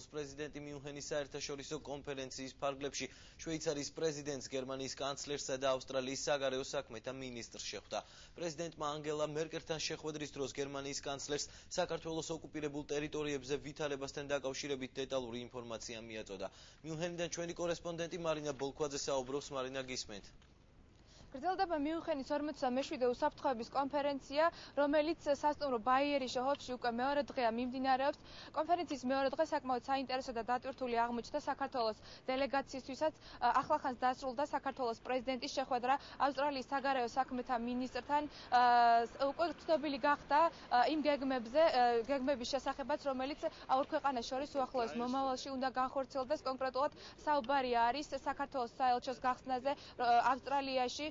საქართველოს პრეზიდენტი მიუნხენის საერთაშორისო კონფერენციის ფარგლებში შვეიცარიის პრეზიდენტს, გერმანიის კანცლერსა და ავსტრალიის საგარეო საქმეთა მინისტრს შეხვდა. პრეზიდენტმა ანგელა მერკელთან შეხვედრის დროს გერმანიის კანცლერს საქართველოს ოკუპირებულ ტერიტორიებზე ვითარებასთან დაკავშირებით დეტალური ინფორმაცია მიაწოდა. მიუნხენიდან ჩვენი კორესპონდენტი მარინა ბოლქვაძე საუბრობს. მარინა, გისმენთ. გრძელდება მიუნხენის 47-ე უსაფრთხოების კონფერენცია, რომელიც სასტუმრო ბაიერის ჰოფში უკვე მეორე დღეა მიმდინარეობს. კონფერენციის მეორე დღე საკმაოდ საინტერესო და დატვირთული აღმოჩნდა საქართველოს დელეგაციისთვისაც. ახლახანს დასრულდა საქართველოს პრეზიდენტის შეხვედრა ავსტრალიის საგარეო საქმეთა მინისტრთან. უკვე ცნობილი გახდა იმ გეგმების შესახებაც, რომელიც ორ ქვეყანას შორის უახლოეს მომავალში უნდა განხორციელდეს. კონკრეტულად საუბარი არის საქართველოს საელჩოს გახსნაზე ავსტრალიაში.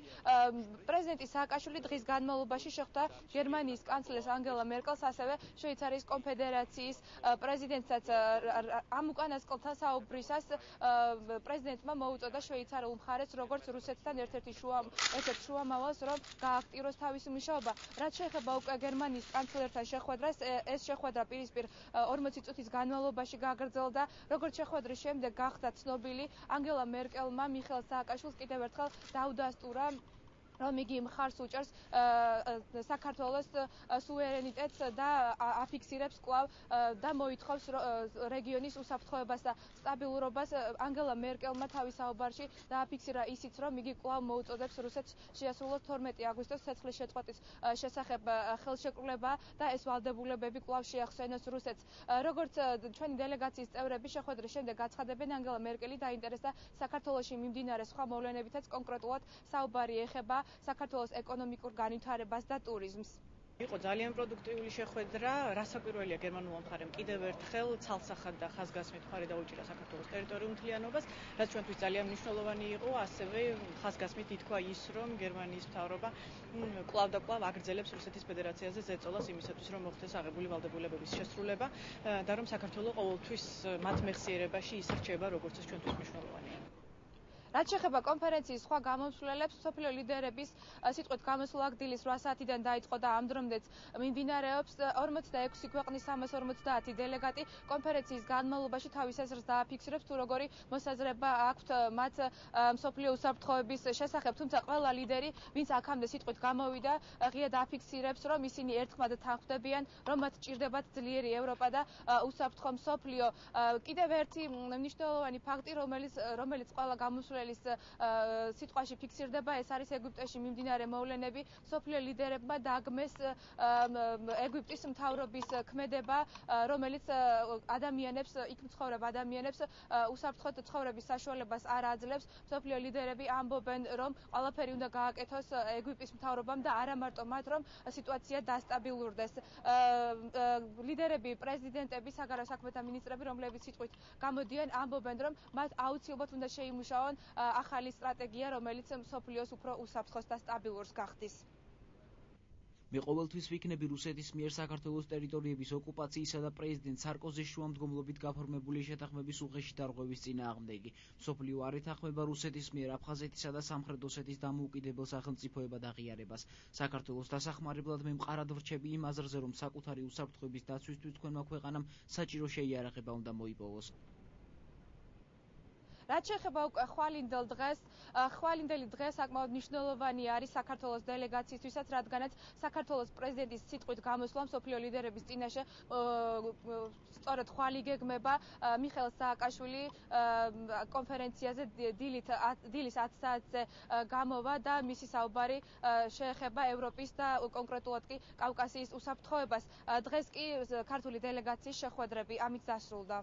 პრეზიდენტი სააკაშვილი დღის განმავლობაში შეხვდა გერმანიის კანცლერს ანგელა მერკელს, ასევე შვეიცარიის კონფედერაციის პრეზიდენტსაც. ამ უკანასკნელთა საუბრისას პრეზიდენტმა მოუწოდა შვეიცარიულ მხარეს, როგორც რუსეთთან ერთ-ერთ შუამავალს, რომ გააქტიუროს თავისი მუშაობა. რაც შეეხება უკვე გერმანიის კანცლერთან შეხვედრას, ეს შეხვედრა პირისპირ 40 წუთის განმავლობაში გაგრძელდა. როგორც შეხვედრის შემდეგ გახდა ცნობილი, ანგელა მერკელმა მიხეილ სააკაშვილს კიდევ ერთხელ დაუდასტურა, რომ იგი მხარს უჭერს საქართველოს სუვერენიტეტს და აფიქსირებს კვლავ და მოითხოვს რეგიონის უსაფრთხოებას და სტაბილურობას. ანგელა მერკელმა თავის საუბარში დააფიქსირა ისიც, რომ იგი კვლავ მოუწოდებს რუსეთს შეასრულოს 12 აგვისტოს ცეცხლის შეწყვეტის შესახებ ხელშეკრულება და ეს ვალდებულებები კვლავ შეახსენოს რუსეთს. როგორც ჩვენი დელეგაციის წევრები შეხვედრის შემდეგ გაცხადებენ, ანგელა მერკელი დაინტერესდა საქართველოში მიმდინარე სხვა მოვლენებითაც, კონკრეტულად საუბარი ეხება საქართველოს ეკონომიკურ განვითარებას და ტურიზმს. იყო ძალიან პროდუქტიული შეხვედრა. რასაკვირველია, გერმანულმა მხარემ კიდევ ერთხელ ცალსახად და ხაზგასმით მხარი დაუჭირა საქართველოს ტერიტორიულ მთლიანობას, რაც ჩვენთვის ძალიან მნიშვნელოვანი იყო. ასევე ხაზგასმით ითქვა ის, რომ გერმანიის მთავრობა კვლავ და კვლავ აგრძელებს რუსეთის ფედერაციაზე ზეწოლას იმისათვის, რომ მოხდეს აღებული ვალდებულებების შესრულება და რომ საქართველო ყოველთვის მათ მეხსიერებაში ისრჩება, როგორც ეს ჩვენთვის მნიშვნელოვანია. რაც შეეხება კონფერენციის სხვა გამოსვლელებს, მსოფლიო ლიდერების სიტყვით გამოსვლა დილის 8 საათიდან დაიწყო და ამ დრომდეც მიმდინარეობს. 46 ქვეყნის 350 დელეგატი კონფერენციის განმავლობაში თავის აზრს დააფიქსირებს, თუ როგორი მოსაზრება აქვთ მათ მსოფლიო უსაფრთხოების შესახებ. თუმცა ყველა ლიდერი, ვინც აქამდე სიტყვით გამოვიდა, ღია დააფიქსირებს, რომ ისინი ერთხმად თანხმდებიან, რომ მათ ჭირდებათ ძლიერი ევროპა და უსაფრთხო მსოფლიო. კიდევ ერთი მნიშვნელოვანი ფაქტი, რომელიც ყველა გამოსვლელ სიტყვაში ფიქსირდება, ეს არის ეგვიპტეში მიმდინარე მოვლენები. მსოფლიო ლიდერებმა დაგმეს ეგვიპტის მთავრობის ქმედება, რომელიც იქ მცხოვრებ ადამიანებს უსაფრთხოდ ცხოვრების საშუალებას არ აძლევს. მსოფლიო ლიდერები ამბობენ, რომ ყველაფერი უნდა გააკეთოს ეგვიპტის მთავრობამ და არა მარტო მათ, რომ სიტუაცია დასტაბილურდეს. ლიდერები, პრეზიდენტები, საგარეო საქმეთა მინისტრები, რომლებიც სიტყვით გამოდიან, ამბობენ, რომ მათ აუცილებლად უნდა შეიმუშაონ ახალი სტრატეგია, რომელიც მსოფლიოს უფრო უსაფრთხოს და სტაბილურს გახდის. მე ყოველთვის ვიქნები რუსეთის მიერ საქართველოს ტერიტორიების ოკუპაციისა და პრეზიდენტ სარკოზის შუამდგომლობით გაფორმებული შეთანხმების უხეში დარღვევის წინააღმდეგი. მსოფლიო არ ეთანხმება რუსეთის მიერ აფხაზეთისა და სამხრეთ ოსეთის დამოუკიდებელ სახელმწიფოებად აღიარებას. საქართველოს დასახმარებლად მე მყარად ვრჩები იმ აზრზე, რომ საკუთარი უსაფრთხოების დაცვისთვის თქვენმა ქვეყანამ საჭირო შეიარაღება უნდა მოიპოვოს. რაც შეეხება უკვე ხვალინდელი დღე საკმაოდ მნიშვნელოვანი არის საქართველოს დელეგაციისთვისაც, რადგანაც საქართველოს პრეზიდენტის სიტყვით გამოსვლა მსოფლიო ლიდერების წინაშე სწორედ ხვალ იგეგმება. მიხეილ სააკაშვილი კონფერენციაზე დილის 10 საათზე გამოვა და მისი საუბარი შეეხება ევროპის და კონკრეტულად კი კავკასიის უსაფრთხოებას. დღეს კი ქართული დელეგაციის შეხვედრები ამით დასრულდა.